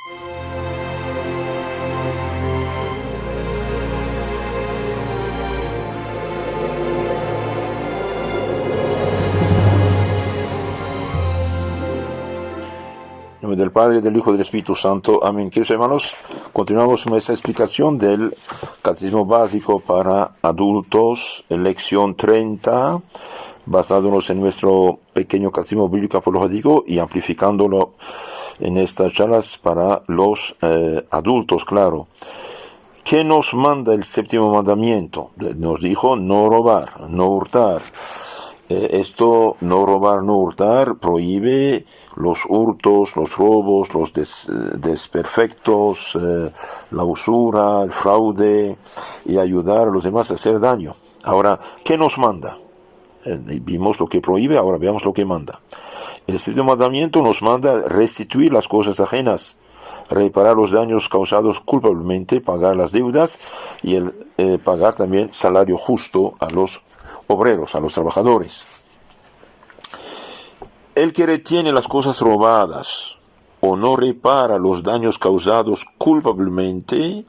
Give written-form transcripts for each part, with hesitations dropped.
En nombre del Padre, del Hijo y del Espíritu Santo. Amén. Queridos hermanos, continuamos con esta explicación del Catecismo Básico para Adultos, lección 30, basándonos en nuestro pequeño Catecismo Bíblico Apologético y amplificándolo en estas charlas para los adultos, claro. ¿Qué nos manda el séptimo mandamiento? Nos dijo no robar, no hurtar. Esto, no robar, no hurtar, prohíbe los hurtos, los robos, los desperfectos, la usura, el fraude y ayudar a los demás a hacer daño. Ahora, ¿qué nos manda? Vimos lo que prohíbe, ahora veamos lo que manda. El séptimo mandamiento nos manda restituir las cosas ajenas, reparar los daños causados culpablemente, pagar las deudas y pagar también salario justo a los obreros, a los trabajadores. El que retiene las cosas robadas o no repara los daños causados culpablemente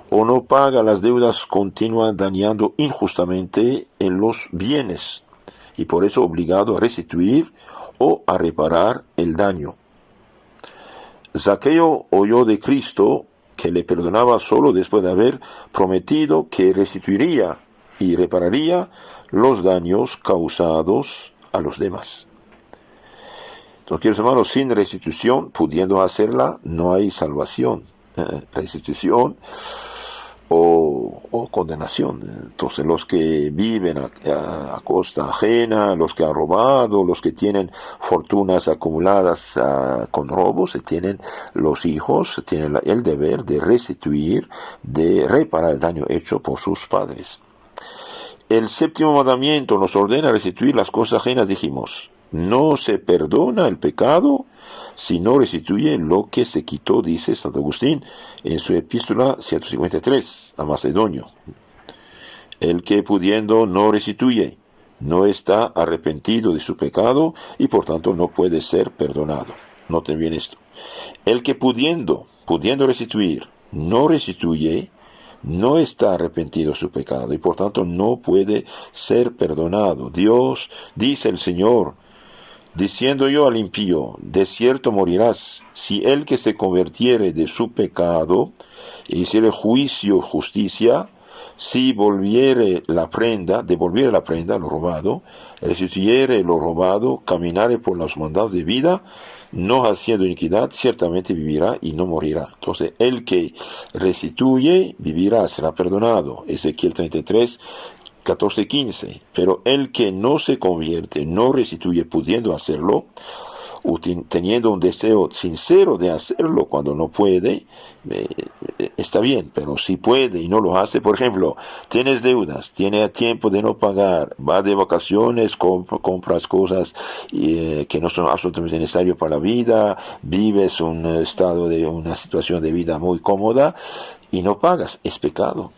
o no paga las deudas continúa dañando injustamente en los bienes y por eso obligado a restituir o a reparar el daño. Zaqueo oyó de Cristo que le perdonaba solo después de haber prometido que restituiría y repararía los daños causados a los demás. Entonces, queridos hermanos, sin restitución, pudiendo hacerla, no hay salvación. Restitución o condenación. Entonces, los que viven a costa ajena, los que han robado, los que tienen fortunas acumuladas con robos, tienen los hijos, tienen el deber de restituir, de reparar el daño hecho por sus padres. El séptimo mandamiento nos ordena restituir las cosas ajenas, dijimos. No se perdona el pecado si no restituye lo que se quitó, dice Santo Agustín en su epístola 153 a Macedonio. El que pudiendo no restituye, no está arrepentido de su pecado y por tanto no puede ser perdonado. Noten bien esto. El que pudiendo restituir, no restituye, no está arrepentido de su pecado y por tanto no puede ser perdonado. Dios, dice el Señor, diciendo yo al impío, de cierto morirás, si el que se convirtiere de su pecado e hiciere juicio, justicia, si devolviere la prenda, lo robado, restituyere lo robado, caminare por los mandados de vida, no haciendo iniquidad, ciertamente vivirá y no morirá. Entonces, el que restituye, vivirá, será perdonado. Ezequiel 33, 14, 15. Pero el que no se convierte, no restituye, pudiendo hacerlo, teniendo un deseo sincero de hacerlo cuando no puede, está bien, pero si puede y no lo hace, por ejemplo, tienes deudas, tiene tiempo de no pagar, va de vacaciones, compras cosas que no son absolutamente necesarias para la vida, vives una situación de vida muy cómoda y no pagas, es pecado.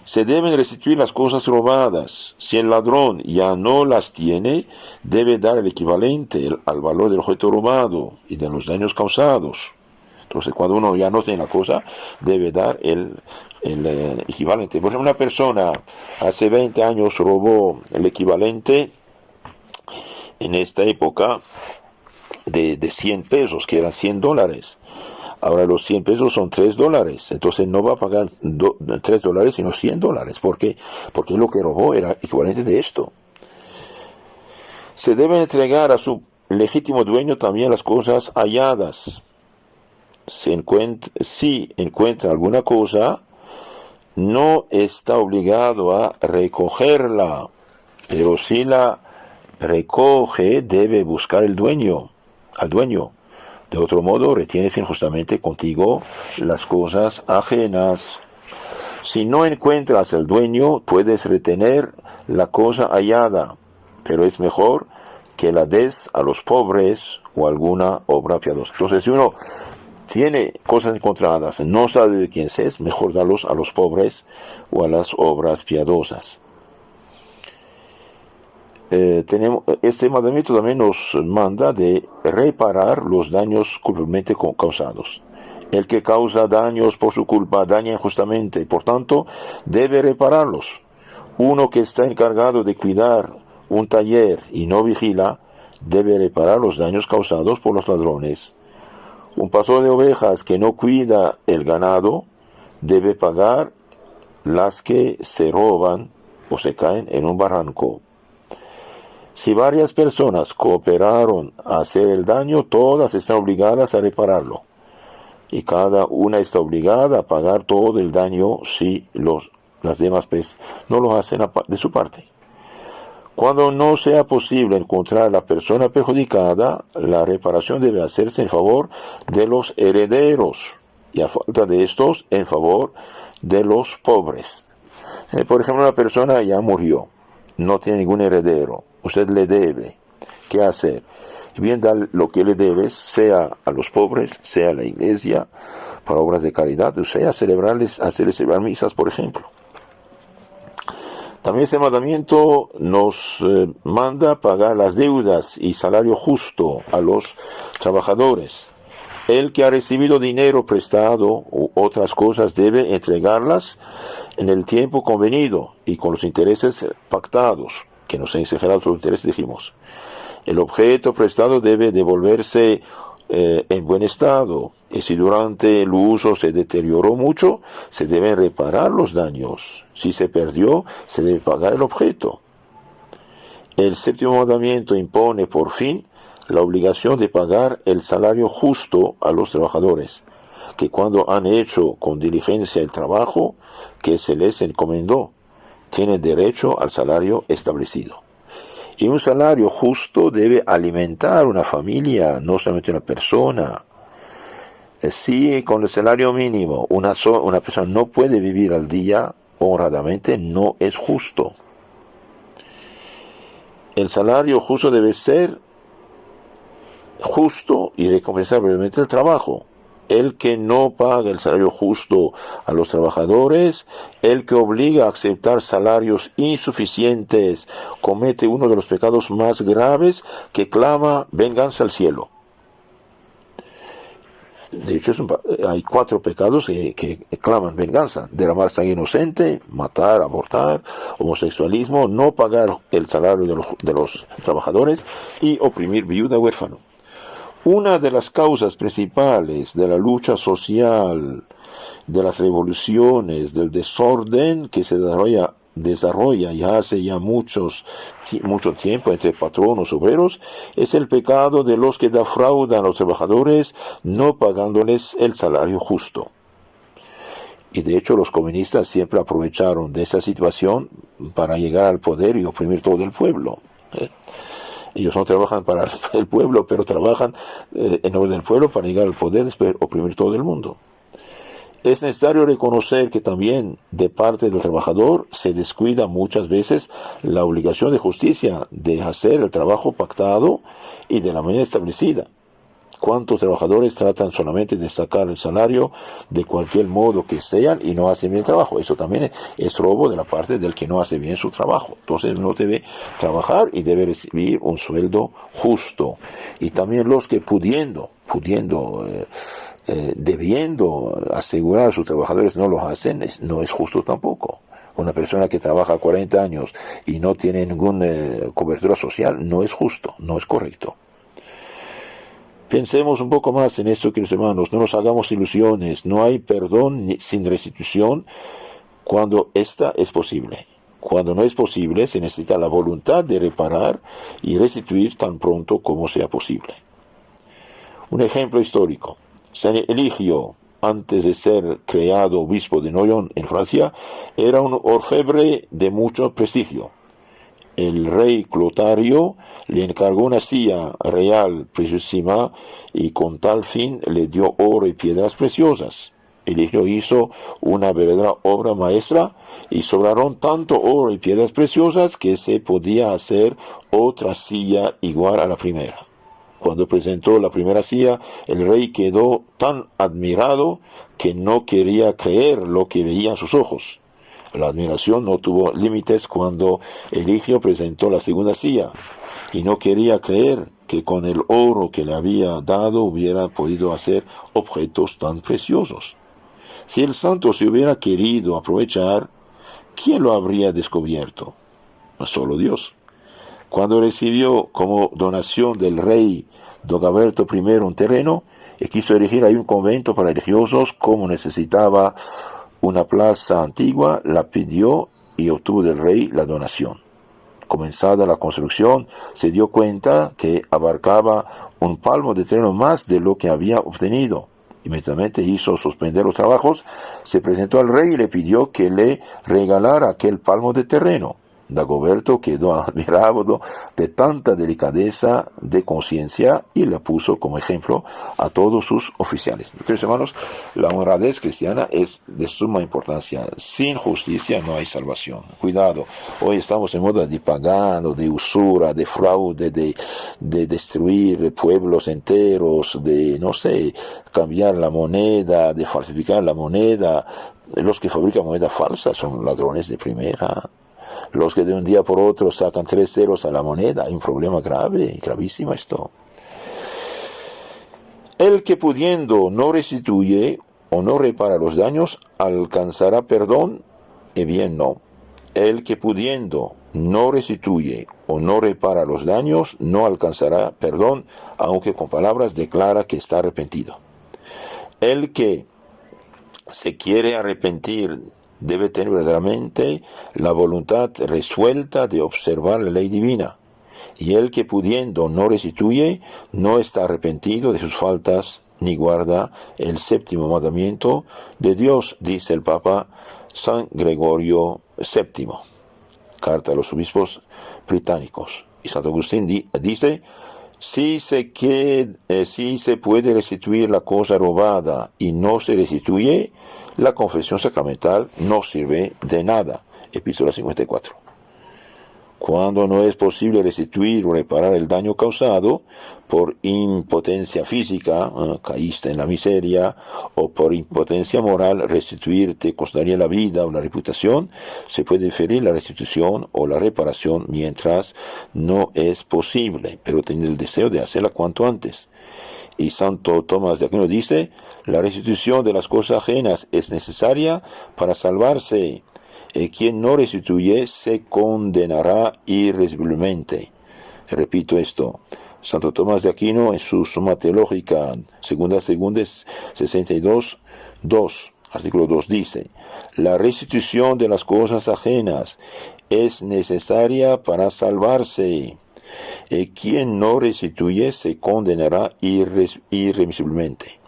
Se deben restituir las cosas robadas. Si el ladrón ya no las tiene, debe dar el equivalente al valor del objeto robado y de los daños causados. Entonces, cuando uno ya no tiene la cosa, debe dar el equivalente. Por ejemplo, una persona hace 20 años robó el equivalente en esta época de 100 pesos, que eran $100. Ahora los 100 pesos son $3. Entonces no va a pagar $3, sino $100. ¿Por qué? Porque lo que robó era equivalente de esto. Se debe entregar a su legítimo dueño también las cosas halladas. Si encuentra alguna cosa, no está obligado a recogerla. Pero si la recoge, debe buscar al dueño. De otro modo, retienes injustamente contigo las cosas ajenas. Si no encuentras al dueño, puedes retener la cosa hallada, pero es mejor que la des a los pobres o alguna obra piadosa. Entonces, si uno tiene cosas encontradas, no sabe de quién es, mejor darlos a los pobres o a las obras piadosas. Este mandamiento también nos manda de reparar los daños culpablemente causados. El que causa daños por su culpa daña injustamente y por tanto debe repararlos. Uno que está encargado de cuidar un taller y no vigila, debe reparar los daños causados por los ladrones. Un pastor de ovejas que no cuida el ganado, debe pagar las que se roban o se caen en un barranco. Si varias personas cooperaron a hacer el daño, todas están obligadas a repararlo. Y cada una está obligada a pagar todo el daño si las demás no lo hacen de su parte. Cuando no sea posible encontrar a la persona perjudicada, la reparación debe hacerse en favor de los herederos y a falta de estos, en favor de los pobres. Por ejemplo, una persona ya murió, no tiene ningún heredero, usted le debe. ¿Qué hacer? Bien, dar lo que le debes, sea a los pobres, sea a la iglesia, para obras de caridad, o sea, hacerles celebrar misas, por ejemplo. También este mandamiento nos manda pagar las deudas y salario justo a los trabajadores. El que ha recibido dinero prestado u otras cosas debe entregarlas en el tiempo convenido y con los intereses pactados, que no se exageran los intereses, dijimos. El objeto prestado debe devolverse en buen estado, y si durante el uso se deterioró mucho, se deben reparar los daños. Si se perdió, se debe pagar el objeto. El séptimo mandamiento impone, por fin, la obligación de pagar el salario justo a los trabajadores, que cuando han hecho con diligencia el trabajo que se les encomendó, tienen derecho al salario establecido. Y un salario justo debe alimentar una familia, no solamente una persona. Si con el salario mínimo una persona no puede vivir al día honradamente, no es justo. El salario justo debe ser justo y recompensar brevemente el trabajo. El que no paga el salario justo a los trabajadores, el que obliga a aceptar salarios insuficientes, comete uno de los pecados más graves que clama venganza al cielo. De hecho, hay 4 pecados que claman venganza: derramar sangre inocente, matar, abortar, homosexualismo, no pagar el salario de los trabajadores y oprimir viuda o huérfano. Una de las causas principales de la lucha social, de las revoluciones, del desorden que se desarrolla ya hace ya mucho tiempo entre patronos obreros, es el pecado de los que defraudan a los trabajadores no pagándoles el salario justo. Y de hecho los comunistas siempre aprovecharon de esa situación para llegar al poder y oprimir todo el pueblo. Ellos no trabajan para el pueblo, pero trabajan en nombre del pueblo para llegar al poder, después oprimir todo el mundo. Es necesario reconocer que también de parte del trabajador se descuida muchas veces la obligación de justicia de hacer el trabajo pactado y de la manera establecida. ¿Cuántos trabajadores tratan solamente de sacar el salario de cualquier modo que sean y no hacen bien el trabajo? Eso también es robo de la parte del que no hace bien su trabajo. Entonces no debe trabajar y debe recibir un sueldo justo. Y también los que debiendo asegurar a sus trabajadores no lo hacen, no es justo tampoco. Una persona que trabaja 40 años y no tiene ninguna cobertura social no es justo, no es correcto. Pensemos un poco más en esto, queridos hermanos, no nos hagamos ilusiones, no hay perdón sin restitución cuando esta es posible. Cuando no es posible, se necesita la voluntad de reparar y restituir tan pronto como sea posible. Un ejemplo histórico: San Eligio, antes de ser creado obispo de Noyon en Francia, era un orfebre de mucho prestigio. El rey Clotario le encargó una silla real preciosísima y con tal fin le dio oro y piedras preciosas. Eligio hizo una verdadera obra maestra y sobraron tanto oro y piedras preciosas que se podía hacer otra silla igual a la primera. Cuando presentó la primera silla, el rey quedó tan admirado que no quería creer lo que veían sus ojos. La admiración no tuvo límites cuando Eligio presentó la segunda silla y no quería creer que con el oro que le había dado hubiera podido hacer objetos tan preciosos. Si el santo se hubiera querido aprovechar, ¿quién lo habría descubierto? Solo Dios. Cuando recibió como donación del rey Dagoberto I un terreno, y quiso erigir ahí un convento para religiosos, como necesitaba una plaza antigua, la pidió y obtuvo del rey la donación. Comenzada la construcción, se dio cuenta que abarcaba un palmo de terreno más de lo que había obtenido. Inmediatamente hizo suspender los trabajos, se presentó al rey y le pidió que le regalara aquel palmo de terreno. Dagoberto quedó admirado de tanta delicadeza de conciencia y la puso como ejemplo a todos sus oficiales. Queridos hermanos, la honradez cristiana es de suma importancia. Sin justicia no hay salvación. Cuidado, hoy estamos en moda de pagano, de usura, de fraude, de destruir pueblos enteros, de, no sé, cambiar la moneda, de falsificar la moneda. Los que fabrican moneda falsa son ladrones de primera. Los que de un día por otro sacan 3 ceros a la moneda, hay un problema grave, gravísimo esto. El que pudiendo no restituye o no repara los daños, alcanzará perdón, y bien no. El que pudiendo no restituye o no repara los daños, no alcanzará perdón, aunque con palabras declara que está arrepentido. El que se quiere arrepentir debe tener verdaderamente la voluntad resuelta de observar la ley divina. Y el que pudiendo no restituye, no está arrepentido de sus faltas, ni guarda el 7º mandamiento de Dios, dice el Papa San Gregorio VII. Carta a los obispos británicos. Y Santo Agustín dice: si se puede restituir la cosa robada y no se restituye, la confesión sacramental no sirve de nada. Epístola 54. Cuando no es posible restituir o reparar el daño causado por impotencia física, caíste en la miseria, o por impotencia moral, restituir te costaría la vida o la reputación, se puede diferir la restitución o la reparación mientras no es posible, pero tener el deseo de hacerla cuanto antes. Y Santo Tomás de Aquino dice: la restitución de las cosas ajenas es necesaria para salvarse. Quien no restituye se condenará irremisiblemente. Repito esto. Santo Tomás de Aquino, en su Suma Teológica, segunda 62, 2, artículo 2, dice: la restitución de las cosas ajenas es necesaria para salvarse. Quien no restituye se condenará irremisiblemente.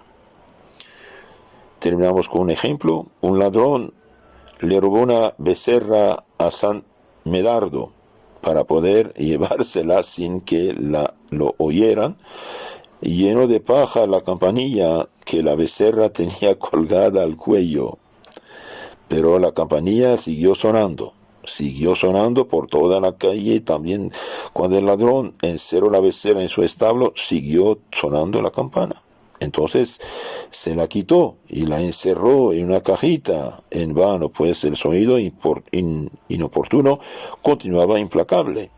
Terminamos con un ejemplo. Un ladrón le robó una becerra a San Medardo para poder llevársela sin que lo oyeran. Llenó de paja la campanilla que la becerra tenía colgada al cuello. Pero la campanilla siguió sonando por toda la calle. También cuando el ladrón encerró la becerra en su establo, siguió sonando la campana. Entonces se la quitó y la encerró en una cajita. En vano, pues el sonido inoportuno continuaba implacable.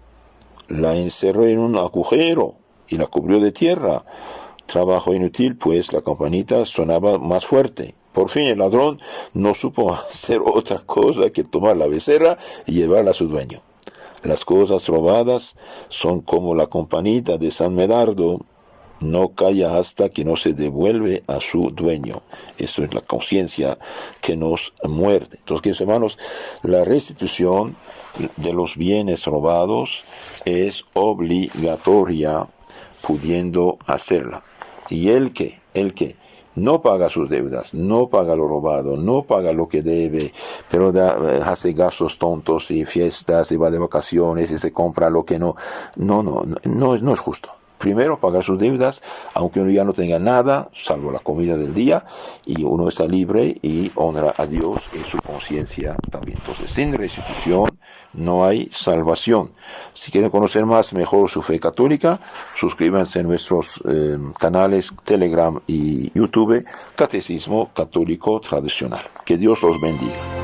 La encerró en un agujero y la cubrió de tierra. Trabajo inútil, pues la campanita sonaba más fuerte. Por fin el ladrón no supo hacer otra cosa que tomar la becerra y llevarla a su dueño. Las cosas robadas son como la campanita de San Medardo: no calla hasta que no se devuelve a su dueño. Eso es la conciencia que nos muerde. Entonces, queridos hermanos, la restitución de los bienes robados es obligatoria, pudiendo hacerla. Y el que no paga sus deudas, no paga lo robado, no paga lo que debe, pero hace gastos tontos y fiestas, y va de vacaciones y se compra lo que no es justo. Primero pagar sus deudas, aunque uno ya no tenga nada, salvo la comida del día, y uno está libre y honra a Dios en su conciencia también. Entonces, sin restitución no hay salvación. Si quieren conocer más mejor su fe católica, suscríbanse a nuestros canales Telegram y YouTube, Catecismo Católico Tradicional. Que Dios los bendiga.